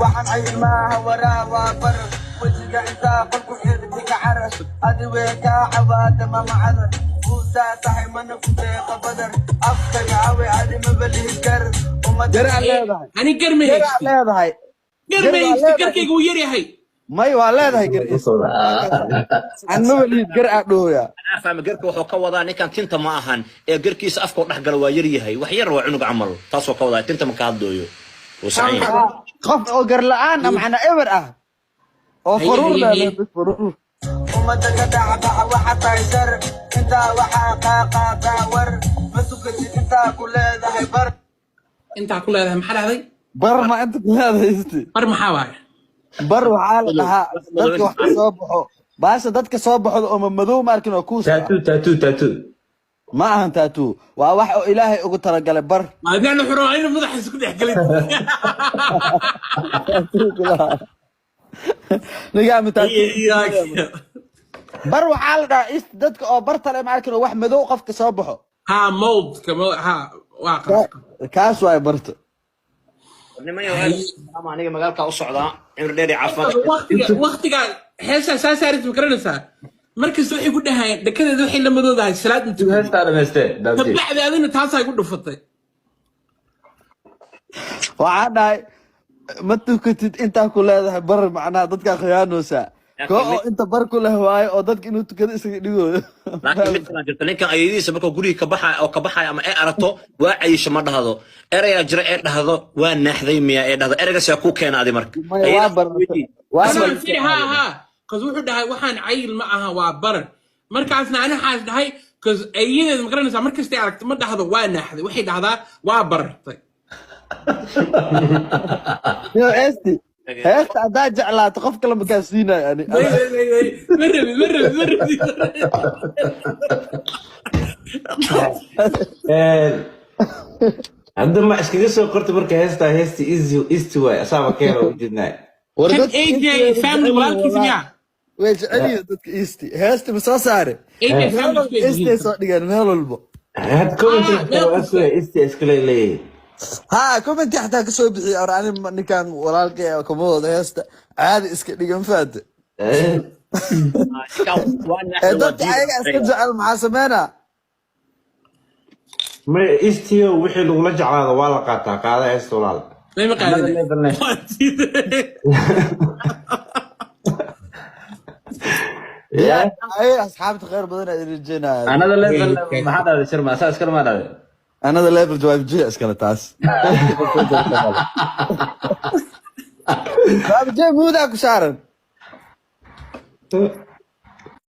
waxaan cayilmaaha waraa waa bar wejiga intaa qolku xidhika carar adiwee kaa cabaada mamacadar buusaa tahay mana ku deeqa badar afkaga awe adima balihi kar ani leedahay garkayga uu yar yahay may waa leedahay gar anma balihi gar aa dhooya fahma garka wuxuu ka wadaa ninkan tinta ma ahan ee garkiisa afka u dhaxgala waa yar yahay wax yar waa cunug camal taasoo ka wadaa tinta ma ka hadlooyo qof oo gar la'aan macna eber ah oo furur umada ka dhaca waxa taysar intaa waxaa qaaqaadaa war ma sugajid intaa ku leedahay bar maxaa dhahday bar ma inta ku leedahay bar maxaa waay bar waxaa la dhahaa dadka wax soo baxo baasha dadka soo baxdo oo madow ma arkin oo ku tattoo ma ahan tattoo waa wax oo ilaahay ugu talagalay bar maadaana xuroo inuu madaxiisa ku dhex galin nigaam bar waxaa la dhahaa dadka oo bar tale ma arkin oo wax madow qofka soo baxo ha mold waa kaas waay barta aniga magaalka u socdaa cimri dheer caafimaad waqtiga heesa saasarit ma garanaysaa markasta waxay ku dhahayeen dhakadeeda waxay la madoodahay salaad intu heestaa dhamaystee kabacdi adina taasay ku dhufatay waxaa dhahay ma tukatid intaa ku leedahay bar macnaha dadka khiyaanoosa koo inta bar ku leh waayo oo dadka inuu tukado isaga dhigooyo laakiin mid kala jirta ninkan ayadiisa markuu guriga ka baxay ama ay aragto waa cayisho ma dhahdo erayaa jira ee dhahdo waa naaxday miya ee dhahdo eragaas yaa ku keena adi marka qas wuxuu dhahay waxaan cayil ma aha waa barar markaasna ani waxaas dhahay qas ayadeed ma garanaysaa markastay aragto ma dhahdo waa naaxday waxay dhahdaa waa barartay heesta haddaa jeclaato qof kale makaa siinayo ani hadda ma iskaga soo qorta marka heestaa heesta easty waay asaaba keena u jednaa family walaalkiisa miyaa way jeceliyo dadka easty heesta ma soo saare easty soo dhigeen meel walbo had commenty easty iskale leeyahay ها كومنتي حتى كسو بخي أوراني نكان ولالك كمود هستا عادي اسك ديغان فاد دد ayaga iska jecel maxaa sameena ma istiyo wixii lagu la jeclaado waa la qaataa qaada heesta walaal ma qaadin يا اي اصحابتي غير بدنا رجينا انا ليفل ما حدا شرما اساس كلمه هذا انا ذا ليفل جواب جي اسكال تاس جواب جي مو ذاك شارن